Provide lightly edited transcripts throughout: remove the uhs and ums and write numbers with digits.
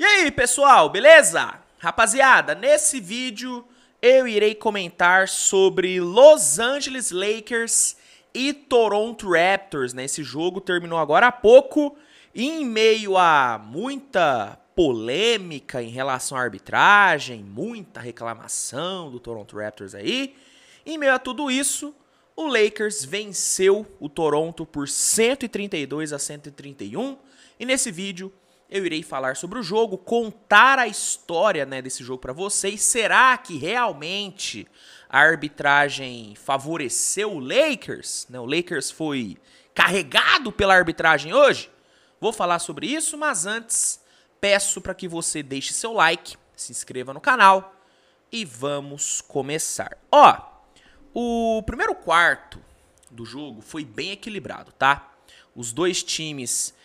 E aí, pessoal, beleza? Rapaziada, nesse vídeo eu irei comentar sobre Los Angeles Lakers e Toronto Raptors, né? Esse jogo terminou agora há pouco, e em meio a muita polêmica em relação à arbitragem, muita reclamação do Toronto Raptors aí. Em meio a tudo isso, o Lakers venceu o Toronto por 132-131, e nesse vídeo eu irei falar sobre o jogo, contar a história, né, desse jogo para vocês. Será que realmente a arbitragem favoreceu o Lakers? Né, o Lakers foi carregado pela arbitragem hoje? Vou falar sobre isso, mas antes peço para que você deixe seu like, se inscreva no canal e vamos começar. O primeiro quarto do jogo foi bem equilibrado, tá? Os dois times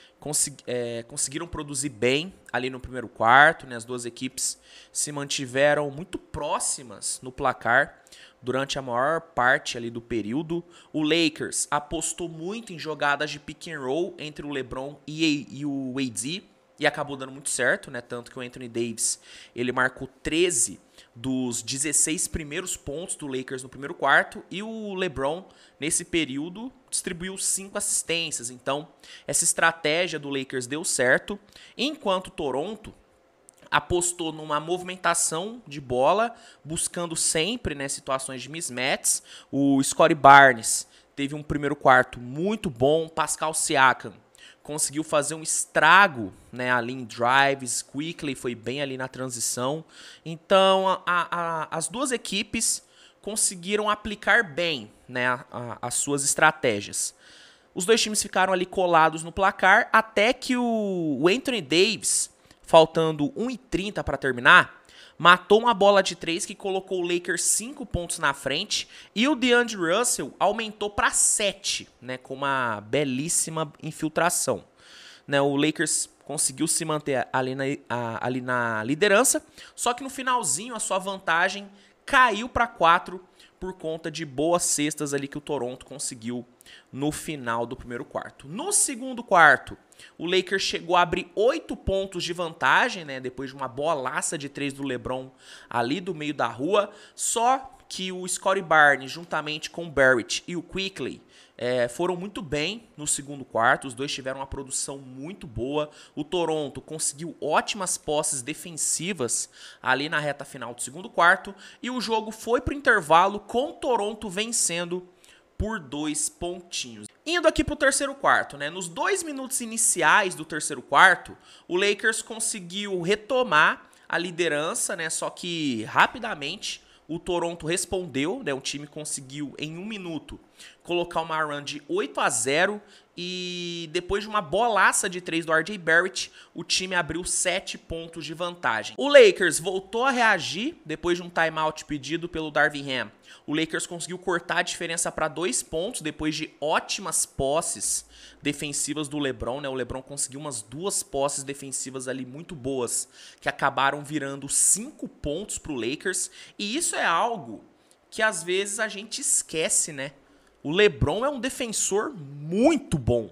conseguiram produzir bem ali no primeiro quarto, né? As duas equipes se mantiveram muito próximas no placar durante a maior parte ali do período. O Lakers apostou muito em jogadas de pick and roll entre o LeBron e o AD e acabou dando muito certo, né? Tanto que o Anthony Davis ele marcou 13 dos 16 primeiros pontos do Lakers no primeiro quarto, e o LeBron, nesse período, distribuiu 5 assistências. Então, essa estratégia do Lakers deu certo, enquanto o Toronto apostou numa movimentação de bola, buscando sempre, né, situações de mismatches. O Scottie Barnes teve um primeiro quarto muito bom, Pascal Siakam conseguiu fazer um estrago, né, ali em drives, Quickley foi bem ali na transição. Então, as duas equipes conseguiram aplicar bem, né, as suas estratégias. Os dois times ficaram ali colados no placar, até que o Anthony Davis, faltando 1:30 para terminar, matou uma bola de 3 que colocou o Lakers 5 pontos na frente, e o DeAndre Russell aumentou para 7, né, com uma belíssima infiltração. Né, o Lakers conseguiu se manter ali na liderança, só que no finalzinho a sua vantagem caiu para 4 por conta de boas cestas ali que o Toronto conseguiu no final do primeiro quarto. No segundo quarto, o Lakers chegou a abrir 8 pontos de vantagem, né, depois de uma bolaça de 3 do LeBron ali do meio da rua, só que o Scottie Barnes, juntamente com o Barrett e o Quickley, foram muito bem no segundo quarto. Os dois tiveram uma produção muito boa. O Toronto conseguiu ótimas posses defensivas ali na reta final do segundo quarto, e o jogo foi para o intervalo com o Toronto vencendo por 2 pontinhos. Indo aqui para o terceiro quarto, né? Nos 2 minutos iniciais do terceiro quarto, o Lakers conseguiu retomar a liderança, né? Só que rapidamente o Toronto respondeu, né? O time conseguiu em 1 minuto colocar uma run de 8-0, e depois de uma bolaça de 3 do RJ Barrett, o time abriu 7 pontos de vantagem. O Lakers voltou a reagir depois de um timeout pedido pelo Darvin Ham. O Lakers conseguiu cortar a diferença para 2 pontos depois de ótimas posses defensivas do LeBron, né? O LeBron conseguiu umas 2 posses defensivas ali muito boas, que acabaram virando 5 pontos para o Lakers. E isso é algo que às vezes a gente esquece, né? O LeBron é um defensor muito bom.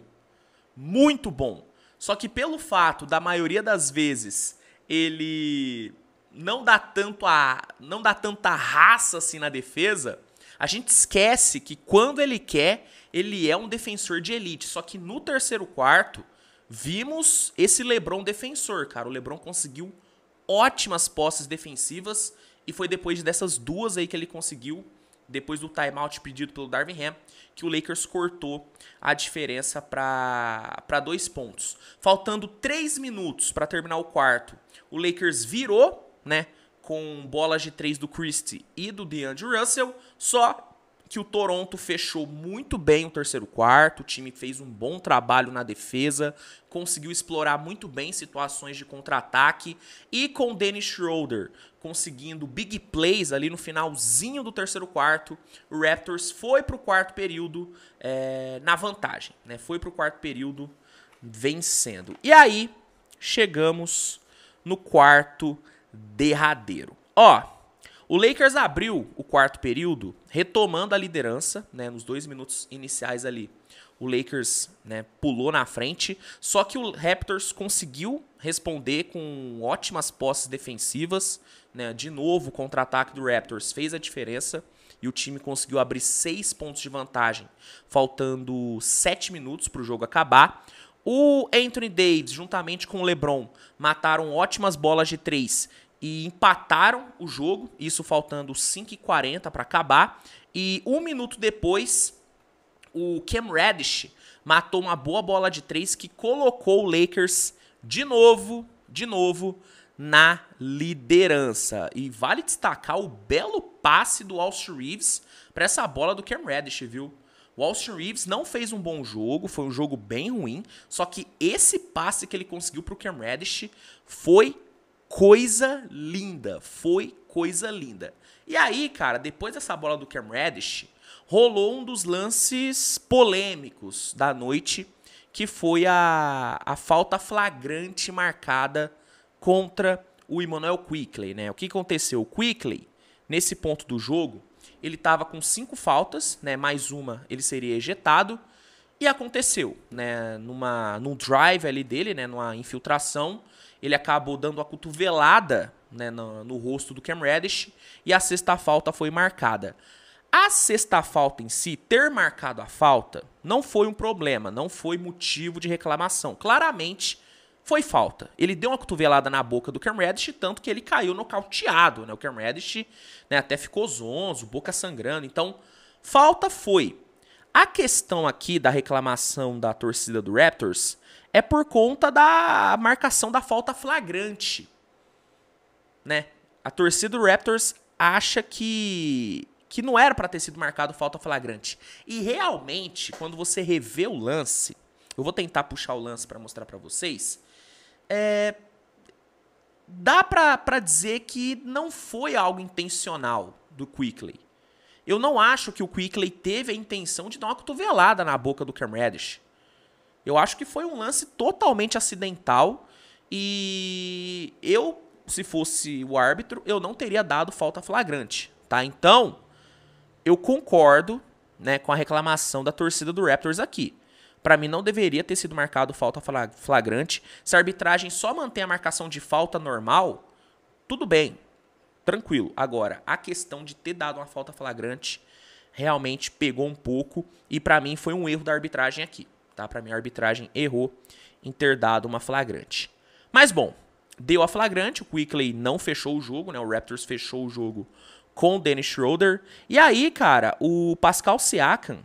Muito bom. Só que pelo fato da maioria das vezes ele não dá tanta raça assim na defesa, a gente esquece que quando ele quer, ele é um defensor de elite. Só que no terceiro quarto, vimos esse LeBron defensor, cara. O LeBron conseguiu ótimas posses defensivas, e foi depois dessas 2 aí que ele conseguiu, depois do timeout pedido pelo Darvin Ham, que o Lakers cortou a diferença para 2 pontos. Faltando 3 minutos para terminar o quarto, o Lakers virou, né, com bolas de 3 do Christie e do DeAndre Russell, só que o Toronto fechou muito bem o terceiro quarto. O time fez um bom trabalho na defesa, conseguiu explorar muito bem situações de contra-ataque, e com o Dennis Schroeder conseguindo big plays ali no finalzinho do terceiro quarto, o Raptors foi para o quarto período na vantagem, né? Foi para o quarto período vencendo. E aí chegamos no quarto derradeiro. O Lakers abriu o quarto período retomando a liderança, né, nos 2 minutos iniciais ali. o Lakers, né, pulou na frente, só que o Raptors conseguiu responder com ótimas posses defensivas, né, de novo o contra-ataque do Raptors fez a diferença e o time conseguiu abrir 6 pontos de vantagem, faltando 7 minutos para o jogo acabar. O Anthony Davis, juntamente com o LeBron, mataram ótimas bolas de 3 e empataram o jogo, isso faltando 5:40 para acabar. E 1 minuto depois, o Cam Reddish matou uma boa bola de 3 que colocou o Lakers de novo na liderança. E vale destacar o belo passe do Austin Reeves para essa bola do Cam Reddish, viu? O Austin Reeves não fez um bom jogo, foi um jogo bem ruim, só que esse passe que ele conseguiu para o Cam Reddish foi coisa linda, E aí, cara, depois dessa bola do Cam Reddish, rolou um dos lances polêmicos da noite, que foi a falta flagrante marcada contra o Immanuel Quickley, né? O que aconteceu? O Quickley, nesse ponto do jogo, ele estava com 5 faltas, né? Mais uma, ele seria ejetado. E aconteceu, né? Num drive ali dele, né? Numa infiltração, ele acabou dando a cotovelada, né? no rosto do Cam Reddish e a sexta falta foi marcada. A sexta falta em si, ter marcado a falta, não foi um problema, não foi motivo de reclamação. Claramente, foi falta. Ele deu uma cotovelada na boca do Cam Reddish, tanto que ele caiu nocauteado, né? O Cam Reddish, né, até ficou zonzo, boca sangrando. Então, falta foi. A questão aqui da reclamação da torcida do Raptors é por conta da marcação da falta flagrante, né? A torcida do Raptors acha que não era para ter sido marcado falta flagrante. E realmente, quando você revê o lance, eu vou tentar puxar o lance para mostrar para vocês, dá para dizer que não foi algo intencional do Quickley. Eu não acho que o Quickley teve a intenção de dar uma cotovelada na boca do Cam Reddish. Eu acho que foi um lance totalmente acidental e eu, se fosse o árbitro, eu não teria dado falta flagrante, tá? Então, eu concordo, né, com a reclamação da torcida do Raptors aqui. Para mim, não deveria ter sido marcado falta flagrante. Se a arbitragem só mantém a marcação de falta normal, tudo bem, tranquilo. Agora, a questão de ter dado uma falta flagrante realmente pegou um pouco e para mim foi um erro da arbitragem aqui. Tá? Para mim, a arbitragem errou em ter dado uma flagrante. Mas, bom, deu a flagrante, o Quickley não fechou o jogo, né? O Raptors fechou o jogo com o Dennis Schroeder. E aí, cara, o Pascal Siakam,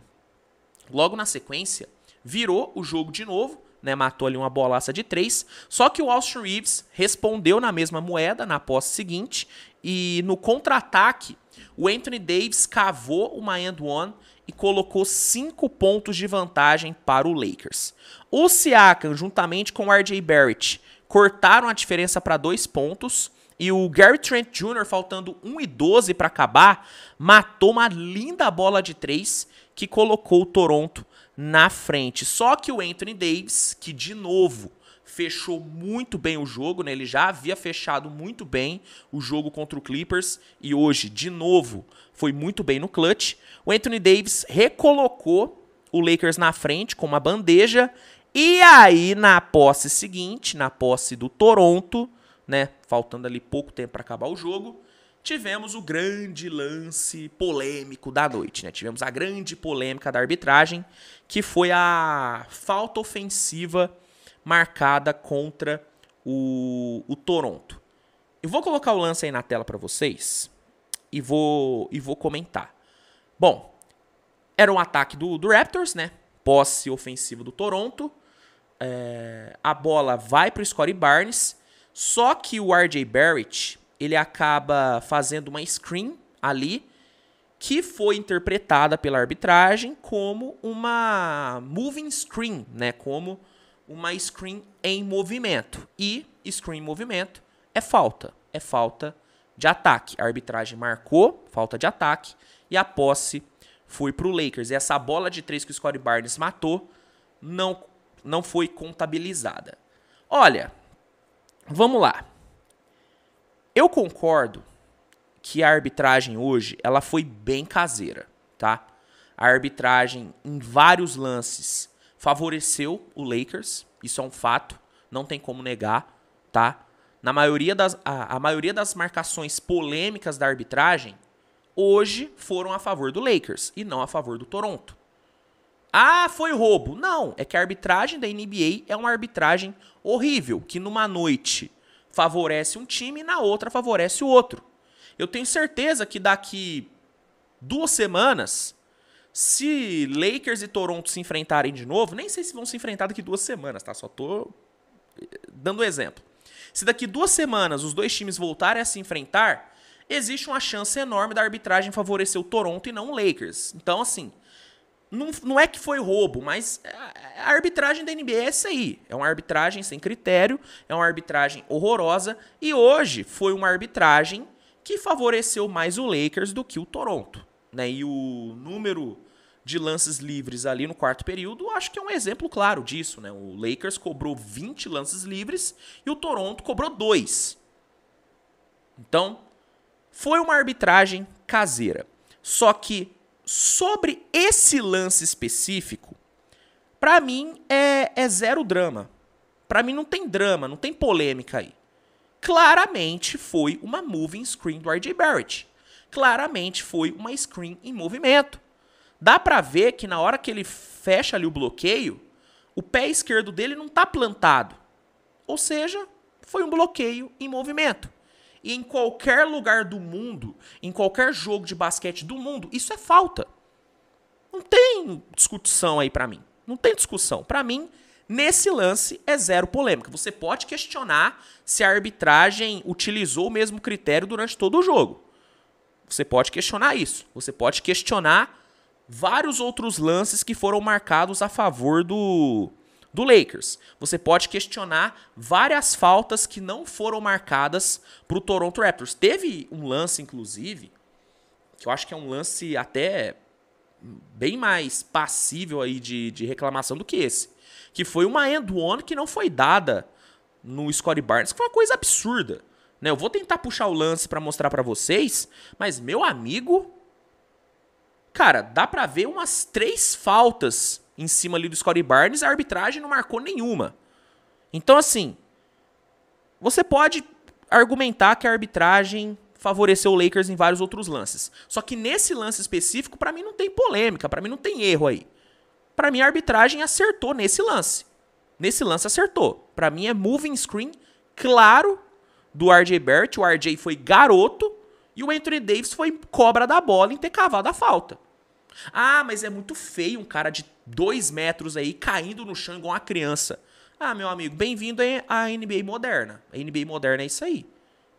logo na sequência, virou o jogo de novo, né? Matou ali uma bolaça de 3. Só que o Austin Reeves respondeu na mesma moeda na posse seguinte. E no contra-ataque, o Anthony Davis cavou uma and one e colocou 5 pontos de vantagem para o Lakers. O Siakam, juntamente com o RJ Barrett, cortaram a diferença para 2 pontos. E o Gary Trent Jr., faltando 1:12 para acabar, matou uma linda bola de 3 que colocou o Toronto na frente. Só que o Anthony Davis, que de novo fechou muito bem o jogo, né? Ele já havia fechado muito bem o jogo contra o Clippers e hoje, de novo, foi muito bem no clutch. O Anthony Davis recolocou o Lakers na frente com uma bandeja e aí na posse seguinte, na posse do Toronto, né, faltando ali pouco tempo para acabar o jogo, tivemos o grande lance polêmico da noite, né? Tivemos a grande polêmica da arbitragem, que foi a falta ofensiva marcada contra o Toronto. Eu vou colocar o lance aí na tela para vocês e vou comentar. Bom, era um ataque do Raptors, né? Posse ofensiva do Toronto. A bola vai para o Scottie Barnes, só que o RJ Barrett, ele acaba fazendo uma screen ali, que foi interpretada pela arbitragem como uma moving screen, né? Como uma screen em movimento. E screen em movimento é falta de ataque. A arbitragem marcou falta de ataque e a posse foi para o Lakers. E essa bola de 3 que o Scottie Barnes matou não foi contabilizada. Olha, vamos lá. Eu concordo que a arbitragem hoje ela foi bem caseira, tá? A arbitragem, em vários lances, favoreceu o Lakers. Isso é um fato, não tem como negar, tá? A maioria das marcações polêmicas da arbitragem, hoje, foram a favor do Lakers e não a favor do Toronto. Ah, foi roubo. Não, é que a arbitragem da NBA é uma arbitragem horrível, que numa noite favorece um time e na outra favorece o outro. Eu tenho certeza que daqui 2 semanas, se Lakers e Toronto se enfrentarem de novo, nem sei se vão se enfrentar daqui 2 semanas, tá? Só tô dando exemplo. Se daqui 2 semanas os dois times voltarem a se enfrentar, existe uma chance enorme da arbitragem favorecer o Toronto e não o Lakers. Então, assim, não é que foi roubo, mas a arbitragem da NBA é essa aí. É uma arbitragem sem critério, é uma arbitragem horrorosa, e hoje foi uma arbitragem que favoreceu mais o Lakers do que o Toronto, né? E o número de lances livres ali no quarto período, acho que é um exemplo claro disso, né? O Lakers cobrou 20 lances livres e o Toronto cobrou 2. Então, foi uma arbitragem caseira. Só que, sobre esse lance específico, pra mim é zero drama. Pra mim não tem drama, não tem polêmica aí. Claramente foi uma moving screen do R.J. Barrett. Claramente foi uma screen em movimento. Dá pra ver que na hora que ele fecha ali o bloqueio, o pé esquerdo dele não tá plantado. Ou seja, foi um bloqueio em movimento. E em qualquer lugar do mundo, em qualquer jogo de basquete do mundo, isso é falta. Não tem discussão aí pra mim. Não tem discussão. Pra mim, nesse lance é zero polêmica. Você pode questionar se a arbitragem utilizou o mesmo critério durante todo o jogo. Você pode questionar isso. Você pode questionar vários outros lances que foram marcados a favor do Lakers. Você pode questionar várias faltas que não foram marcadas para o Toronto Raptors. Teve um lance, inclusive, que eu acho que é um lance até bem mais passível aí de reclamação do que esse. Que foi uma end-one que não foi dada no Scottie Barnes, que foi uma coisa absurda. Né? Eu vou tentar puxar o lance para mostrar para vocês, mas, meu amigo, cara, dá pra ver umas 3 faltas em cima ali do Scottie Barnes, a arbitragem não marcou nenhuma. Então, assim, você pode argumentar que a arbitragem favoreceu o Lakers em vários outros lances. Só que nesse lance específico, pra mim não tem polêmica, pra mim não tem erro aí. Pra mim a arbitragem acertou nesse lance. Nesse lance acertou. Pra mim é moving screen claro do R.J. Barrett. O R.J. foi garoto e o Anthony Davis foi cobra da bola em ter cavado a falta. Ah, mas é muito feio um cara de 2 metros aí caindo no chão igual uma criança. Ah, meu amigo, bem-vindo à NBA moderna. A NBA moderna é isso aí.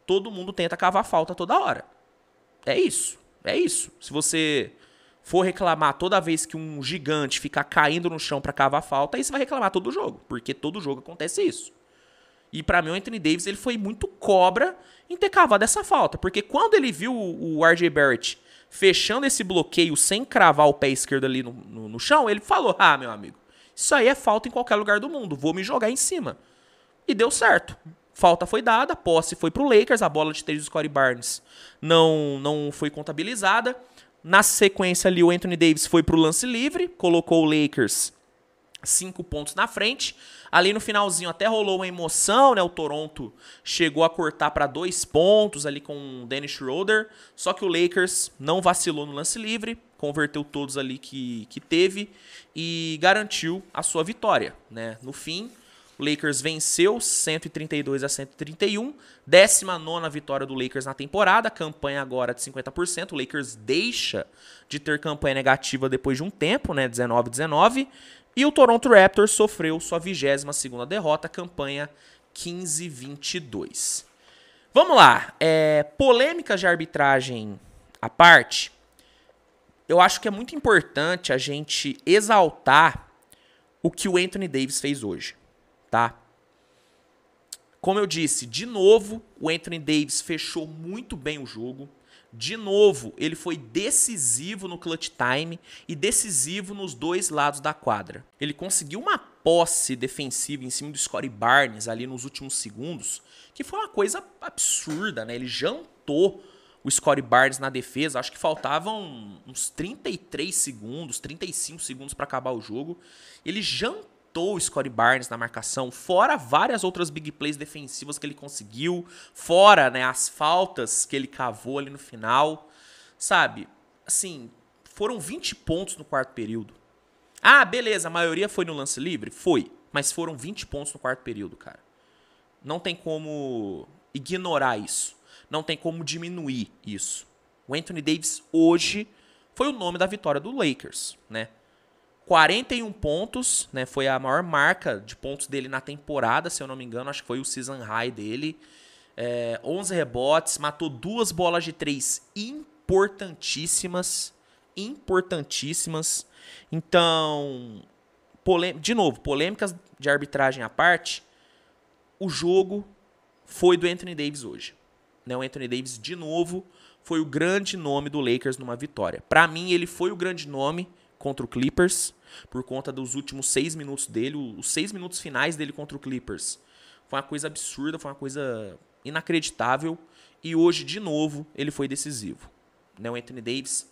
Todo mundo tenta cavar falta toda hora. É isso. É isso. Se você for reclamar toda vez que um gigante ficar caindo no chão pra cavar falta, aí você vai reclamar todo jogo. Porque todo jogo acontece isso. E pra mim o Anthony Davis ele foi muito cobra em ter cavado essa falta. Porque quando ele viu o R.J. Barrett fechando esse bloqueio sem cravar o pé esquerdo ali no chão, ele falou, ah, meu amigo, isso aí é falta em qualquer lugar do mundo, vou me jogar em cima. E deu certo. Falta foi dada, a posse foi pro Lakers, a bola de 3 do Scottie Barnes não foi contabilizada. Na sequência ali o Anthony Davis foi pro lance livre, colocou o Lakers 5 pontos na frente. Ali no finalzinho até rolou uma emoção, né? O Toronto chegou a cortar para 2 pontos ali com o Dennis Schroeder. Só que o Lakers não vacilou no lance livre, converteu todos ali que teve e garantiu a sua vitória, né? No fim, o Lakers venceu 132-131, 19ª vitória do Lakers na temporada, campanha agora de 50%. O Lakers deixa de ter campanha negativa depois de um tempo, né? 19-19. E o Toronto Raptors sofreu sua 22ª derrota, campanha 15-22. Vamos lá, polêmicas de arbitragem à parte, eu acho que é muito importante a gente exaltar o que o Anthony Davis fez hoje, tá? Como eu disse, de novo, o Anthony Davis fechou muito bem o jogo. De novo, ele foi decisivo no clutch time e decisivo nos 2 lados da quadra. Ele conseguiu uma posse defensiva em cima do Scottie Barnes ali nos últimos segundos, que foi uma coisa absurda, né? Ele jantou o Scottie Barnes na defesa. Acho que faltavam uns 33 segundos, 35 segundos para acabar o jogo. Ele jantou o Scottie Barnes na marcação, fora várias outras big plays defensivas que ele conseguiu, fora, né, as faltas que ele cavou ali no final, sabe? Assim, foram 20 pontos no quarto período. Ah, beleza, a maioria foi no lance livre? Foi, mas foram 20 pontos no quarto período, cara. Não tem como ignorar isso. Não tem como diminuir isso. O Anthony Davis hoje foi o nome da vitória do Lakers, né? 41 pontos, né? Foi a maior marca de pontos dele na temporada, se eu não me engano. Acho que foi o season high dele. 11 rebotes, matou 2 bolas de 3 importantíssimas. Importantíssimas. Então, de novo, polêmicas de arbitragem à parte, o jogo foi do Anthony Davis hoje. O Anthony Davis, de novo, foi o grande nome do Lakers numa vitória. Pra mim, ele foi o grande nome contra o Clippers, por conta dos últimos 6 minutos dele, os 6 minutos finais dele contra o Clippers. Foi uma coisa absurda, foi uma coisa inacreditável. E hoje, de novo, ele foi decisivo. O Anthony Davis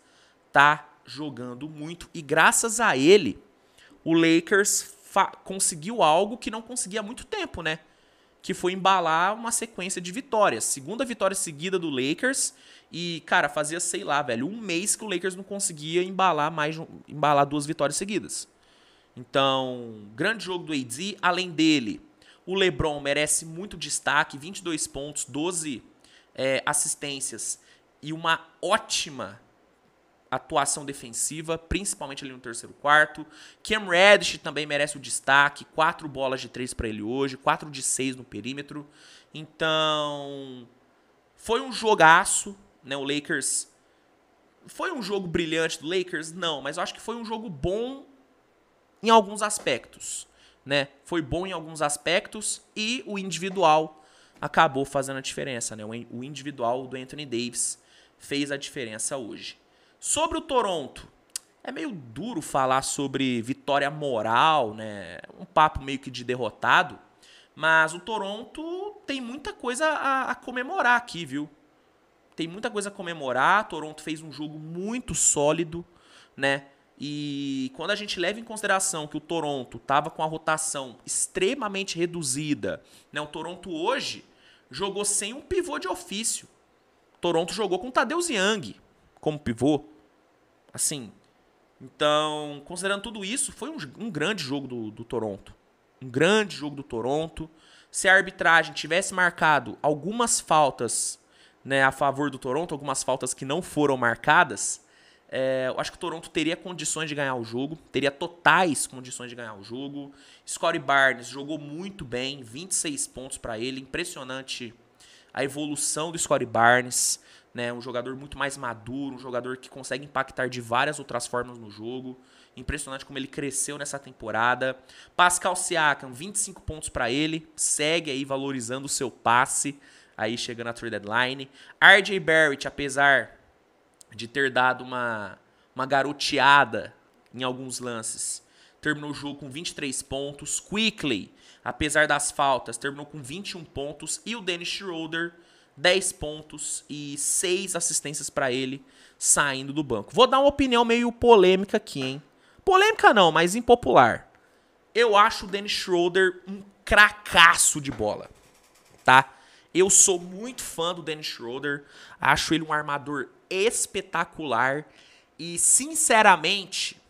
tá jogando muito. E graças a ele, o Lakers conseguiu algo que não conseguia há muito tempo, né? Que foi embalar uma sequência de vitórias. Segunda vitória seguida do Lakers. E, cara, fazia, sei lá, velho, um mês que o Lakers não conseguia embalar 2 vitórias seguidas. Então, grande jogo do AD. Além dele, o LeBron merece muito destaque. 22 pontos, 12 assistências e uma ótima atuação defensiva, principalmente ali no terceiro quarto. Cam Reddish também merece o destaque, 4 bolas de 3 para ele hoje, 4 de 6 no perímetro. Então, foi um jogaço, né? O Lakers... Foi um jogo brilhante do Lakers? Não, mas eu acho que foi um jogo bom em alguns aspectos, né? Foi bom em alguns aspectos e o individual acabou fazendo a diferença, né? O individual do Anthony Davis fez a diferença hoje. Sobre o Toronto, é meio duro falar sobre vitória moral, né? Um papo meio que de derrotado, mas o Toronto tem muita coisa a comemorar aqui, viu? Tem muita coisa a comemorar. Toronto fez um jogo muito sólido, né? E quando a gente leva em consideração que o Toronto estava com a rotação extremamente reduzida, né? O Toronto hoje jogou sem um pivô de ofício. O Toronto jogou com o Tadeusz Young como pivô. Assim, então, considerando tudo isso, foi um grande jogo do Toronto. Um grande jogo do Toronto. Se a arbitragem tivesse marcado algumas faltas, né, a favor do Toronto, algumas faltas que não foram marcadas, eu acho que o Toronto teria condições de ganhar o jogo, teria totais condições de ganhar o jogo. Scottie Barnes jogou muito bem, 26 pontos para ele, impressionante a evolução do Scottie Barnes, né, um jogador muito mais maduro, um jogador que consegue impactar de várias outras formas no jogo. Impressionante como ele cresceu nessa temporada. Pascal Siakam, 25 pontos para ele, segue aí valorizando o seu passe, aí chegando à trade deadline. RJ Barrett, apesar de ter dado uma garoteada em alguns lances, terminou o jogo com 23 pontos. Quickley, apesar das faltas, terminou com 21 pontos. E o Dennis Schroeder, 10 pontos e 6 assistências para ele saindo do banco. Vou dar uma opinião meio polêmica aqui, hein? Polêmica não, mas impopular. Eu acho o Dennis Schroeder um cracaço de bola, tá? Eu sou muito fã do Dennis Schroeder. Acho ele um armador espetacular. E, sinceramente,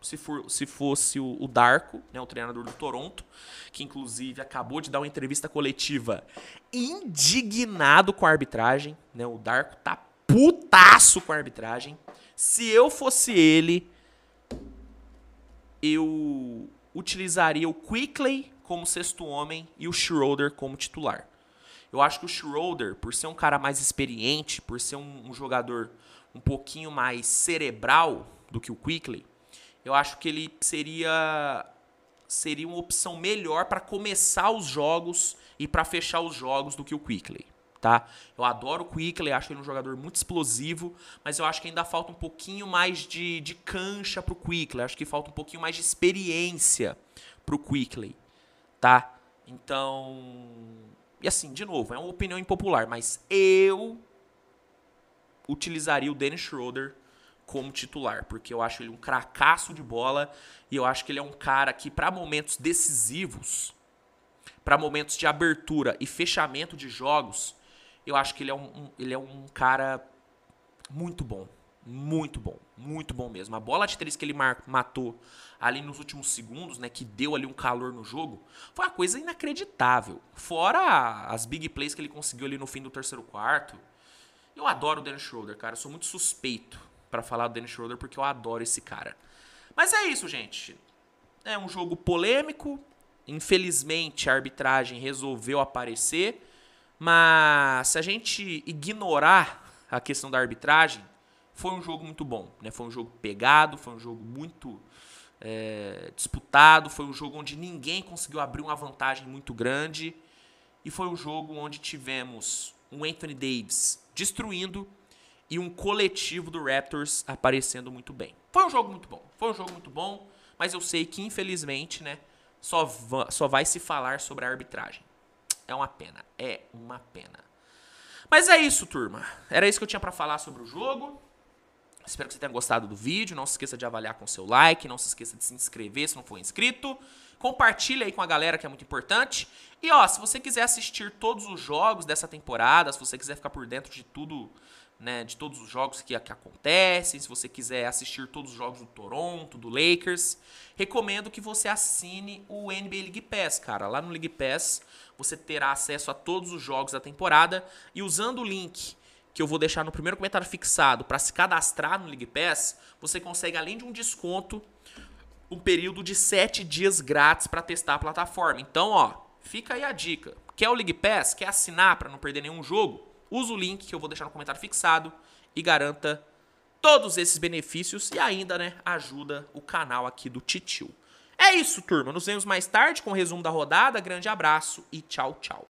se fosse o Darko, né, o treinador do Toronto, que inclusive acabou de dar uma entrevista coletiva indignado com a arbitragem, né, o Darko tá putaço com a arbitragem. Se eu fosse ele, eu utilizaria o Quickley como sexto homem e o Schroeder como titular. Eu acho que o Schroeder, por ser um cara mais experiente, por ser um jogador um pouquinho mais cerebral do que o Quickley, eu acho que ele seria uma opção melhor para começar os jogos e para fechar os jogos do que o Quickley, tá? Eu adoro o Quickley, acho ele um jogador muito explosivo, mas eu acho que ainda falta um pouquinho mais de cancha pro Quickley, acho que falta um pouquinho mais de experiência pro Quickley, tá? Então, E assim, de novo, é uma opinião impopular, mas eu utilizaria o Dennis Schroeder como titular, porque eu acho ele um cracaço de bola e eu acho que ele é um cara que, para momentos decisivos, para momentos de abertura e fechamento de jogos, eu acho que ele é um cara muito bom. Muito bom mesmo. A bola de 3 que ele matou ali nos últimos segundos, né, que deu ali um calor no jogo, foi uma coisa inacreditável. Fora as big plays que ele conseguiu ali no fim do terceiro quarto. Eu adoro o Dennis Schroeder, cara. Eu sou muito suspeito pra falar do Dennis Schroeder porque eu adoro esse cara. Mas é isso, gente. É um jogo polêmico. Infelizmente, a arbitragem resolveu aparecer. Mas se a gente ignorar a questão da arbitragem, foi um jogo muito bom, né? Foi um jogo pegado, foi um jogo muito disputado, foi um jogo onde ninguém conseguiu abrir uma vantagem muito grande e foi um jogo onde tivemos um Anthony Davis destruindo e um coletivo do Raptors aparecendo muito bem. Foi um jogo muito bom, mas eu sei que infelizmente, né, só vai se falar sobre a arbitragem. É uma pena. Mas é isso, turma. Era isso que eu tinha pra falar sobre o jogo. Espero que você tenha gostado do vídeo. Não se esqueça de avaliar com seu like. Não se esqueça de se inscrever se não for inscrito. Compartilha aí com a galera, que é muito importante. E ó, se você quiser assistir todos os jogos dessa temporada, se você quiser ficar por dentro de tudo, né, de todos os jogos que acontecem, se você quiser assistir todos os jogos do Toronto, do Lakers, recomendo que você assine o NBA League Pass, cara. Lá no League Pass você terá acesso a todos os jogos da temporada e usando o link que eu vou deixar no primeiro comentário fixado para se cadastrar no League Pass, você consegue, além de um desconto, um período de 7 dias grátis para testar a plataforma. Então, ó, fica aí a dica. Quer o League Pass? Quer assinar para não perder nenhum jogo? Usa o link que eu vou deixar no comentário fixado e garanta todos esses benefícios e ainda, né, ajuda o canal aqui do Titio. É isso, turma. Nos vemos mais tarde com o resumo da rodada. Grande abraço e tchau, tchau.